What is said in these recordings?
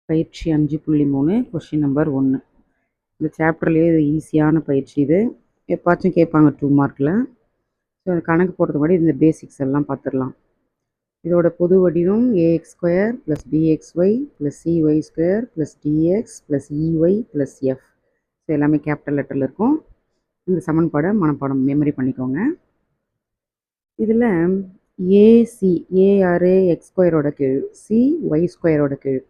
பயிற்சி 5.3 question number 1. இந்த சாப்டர்லேயே இது ஈஸியான பயிற்சி இது. எப்பாச்சும் கேட்பாங்க 2 மார்க்கில். ஸோ அது கணக்கு போடுறதுக்கு முன்னாடி இந்த பேசிக்ஸ் எல்லாம் பார்த்துடலாம். இதோட பொது வடிவம் ax² + bxy + cy² + dx + ey + f. So எல்லாமே கேபிட்டல் லெட்டரில் இருக்கும். இந்த சமன்பாடை மனப்பாடம் மெமரி பண்ணிக்கோங்க. இதில் ஏசி யார் x² கீழ், சி y² கீழ்.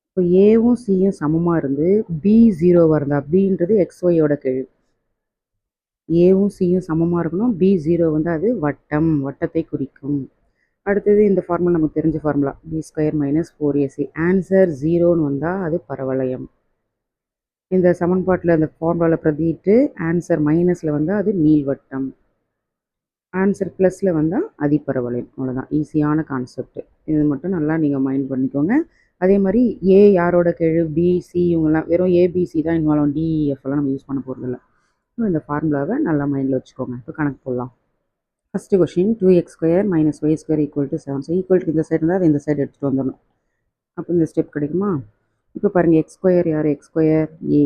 இப்போ ஏவும் சியும் சமமாக இருந்து பி 0வாக இருந்தா பின்றது XYயோட கீழ், ஏவும் சியும் சமமாக இருக்கணும், பி 0 வந்து அது வட்டம், வட்டத்தை குறிக்கும். அடுத்தது இந்த ஃபார்முலா நமக்கு தெரிஞ்ச ஃபார்முலா b² - 4ac. ஆன்சர் 0ன்னு வந்தால் அது பரவளையம். இந்த சமன்பாட்டில் அந்த ஃபார்முலாவில் பிரதிட்டு ஆன்சர் மைனஸில் வந்தால் அது நீள்வட்டம், ஆன்சர் ப்ளஸில் வந்தால் அதிபரவளையம். அவ்வளோதான், ஈஸியான கான்செப்ட். இது மட்டும் நல்லா நீங்கள் மைண்ட் பண்ணிக்கோங்க. அதே மாதிரி ஏ யாரோட கீழ், பிசி இவங்கெல்லாம் வெறும் ஏபிசி தான் இன்வால்வ் ஆகும், டிஇஎஃப்லாம் நம்ம யூஸ் பண்ண போகிறதில்ல. இந்த ஃபார்முலாவை நல்லா மைண்டில் வச்சுக்கோங்க. இப்போ கணக்கு போடலாம். First question 2x² - y² = 7. So equal இந்த சைடு இருந்தால் அது இந்த சைடு எடுத்துகிட்டு வந்துடணும். அப்போ இந்த ஸ்டெப் கிடைக்குமா? இப்போ பாருங்கள், x² யார், x² ஏ,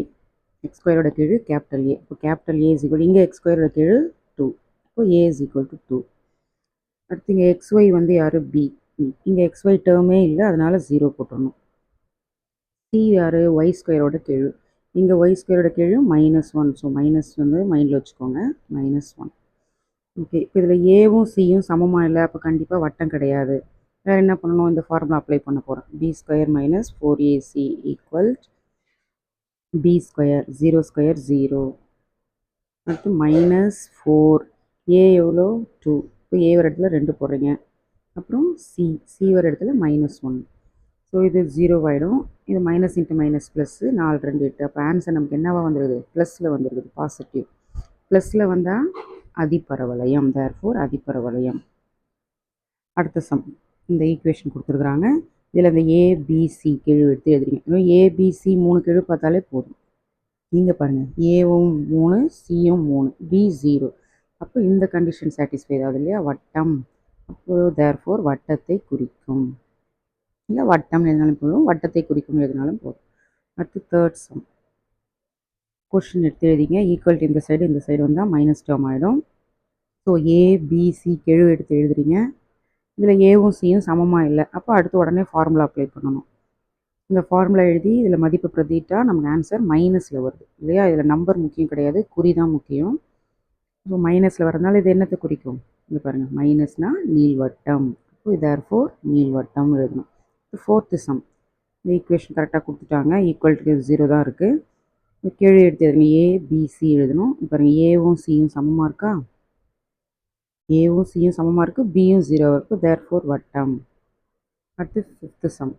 x² கீழ் கேபிட்டல் ஏ. இப்போ கேபிட்டல் ஏ = இங்கே x² கீழ் 2. இப்போ ஏ = 2. அடுத்து இங்கே xy வந்து யார், பி. இங்கே xy டேர்மே இல்லை, அதனால் 0 போட்டுடணும். சி யார், y² கீழ். இங்கே y² கீழ் -1. ஸோ மைனஸ் வந்து மைண்டில் வச்சுக்கோங்க, -1. ஓகே, இப்போ இதில் ஏவும் சியும் சமமாக இல்லை, அப்போ கண்டிப்பாக வட்டம் கிடையாது. வேறு என்ன பண்ணணும்? இந்த ஃபார்முலா அப்ளை பண்ண போகிறோம். b² - 4ac = b², 0² 0. அடுத்து -4, ஏ எவ்வளோ, 2. இப்போ ஏ வர இடத்துல 2 போடுறீங்க. அப்புறம் சி வர இடத்துல -1. ஸோ இது 0 ஆகிடும். இது மைனஸ் இன்ட்டு மைனஸ் ப்ளஸ்ஸு, 4 2 8. அப்போ ஆன்சர் நமக்கு என்னவா வந்துருக்குது, ப்ளஸில் வந்துருக்குது, பாசிட்டிவ். ப்ளஸில் வந்தால் அதிபரவளையம், தேர்ஃபோர் அதிபரவளையம். அடுத்த சம், இந்த ஈக்குவேஷன் கொடுத்துருக்குறாங்க. இதில் இந்த ஏபிசி கீழ் எடுத்து எழுதுறீங்க. ஏபிசி 3 கீழ் பார்த்தாலே போதும். நீங்கள் பாருங்கள், ஏவும் 3, சியும் 3, பி 0. அப்போ இந்த கண்டிஷன் சாட்டிஸ்ஃபை ஆகுது இல்லையா, வட்டம். அப்போது தேர்ஃபோர் வட்டத்தை குறிக்கும். இல்லை வட்டம் எழுதினாலும் போதும், வட்டத்தை குறிக்கும் எழுதினாலும் போதும். அடுத்து தேர்ட் சம். கொஷின் எடுத்து எழுதிங்க. ஈக்குவல் இந்த சைடு வந்தால் மைனஸ் டேர்ம் ஆகிடும். ஸோ ஏபிசி கீழ் எடுத்து எழுதுறீங்க. இதில் ஏவும் சியும் சமமாக இல்லை, அப்போ அடுத்து உடனே ஃபார்முலா அப்ளை பண்ணணும். இந்த ஃபார்முலா எழுதி இதில் மதிப்பு பிரதிட்டா நமக்கு ஆன்சர் மைனஸில் வருது இல்லையா. இதில் நம்பர் முக்கியம் கிடையாது, குறி தான் முக்கியம். ஸோ மைனஸில் வரதுனால இது என்னத்தை குறிக்கும்? இங்கே பாருங்கள், மைனஸ்னால் நீள்வட்டம். அப்போ தேர்ஃபோர் நீள்வட்டம் எழுதணும். Fourth some. இந்த ஈக்குவேஷன் கரெக்டாக கொடுத்துட்டாங்க. ஈக்குவல் டு 0 தான் இருக்குது. கீழே எடுத்து எழுதுங்க, ஏபிசி எழுதணும். இப்போ பாருங்கள், ஏவும் சியும் சமமாக இருக்கா, ஏவும் சியும் சமமாக இருக்குது, பியும் 0 இருக்குது, தேர்ஃபோர் வட்டம். அடுத்து ஃபிஃப்த்து சம்.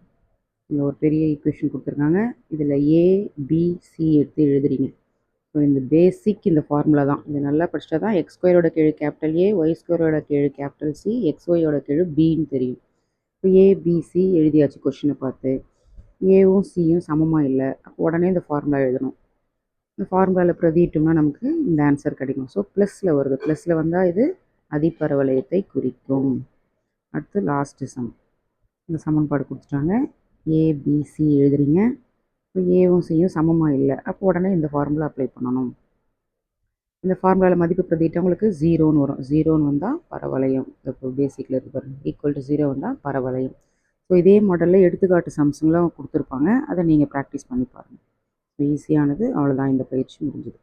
இங்கே ஒரு பெரிய ஈக்குவேஷன் கொடுத்துருக்காங்க. இதில் ஏபிசி எடுத்து எழுதுறீங்க. ஸோ இந்த பேசிக் இந்த ஃபார்முலா தான். இது நல்லா படிச்சிட்டா தான் x² கீழ் கேபிட்டல் ஏ, y² கீழ் கேபிட்டல் சி, xy கீழ் பின்னு தெரியும். இப்போ ஏபிசி எழுதியாச்சு. கொஷினை பார்த்து ஏவும் சியும் சமமாக இல்லை, அப்போ உடனே இந்த ஃபார்முலா எழுதணும். இந்த ஃபார்முலாவில் பிரதிட்டோம்னா நமக்கு இந்த ஆன்சர் கிடைக்கும். ஸோ ப்ளஸில் வருது, ப்ளஸில் வந்தால் இது அதிபரவளையத்தை குறிக்கும். அடுத்து லாஸ்ட்டு சம். இந்த சமன்பாடு கொடுத்துட்டாங்க. ஏபிசி எழுதுறீங்க. இப்போ ஏவும் சியும் சமமாக இல்லை, அப்போ உடனே இந்த ஃபார்முலா அப்ளை பண்ணணும். இந்த ஃபார்முலாவில் மதிப்பு பிரதிட்டு உங்களுக்கு 0ன்னு வரும். 0ன்னு வந்தால் பரவளையம். இப்போ பேசிக்கில் இருக்கு பாருங்கள், ஈக்குவல் டு 0 வந்தால் பரவளையம். ஸோ இதே மாடலில் எடுத்துக்காட்டு சம்ஸுங்களாம் கொடுத்துருப்பாங்க, அதை நீங்கள் ப்ராக்டிஸ் பண்ணி பாருங்கள். ஈஸியானது. அவ்வளோதான், இந்த பயிற்சி முடிஞ்சுது.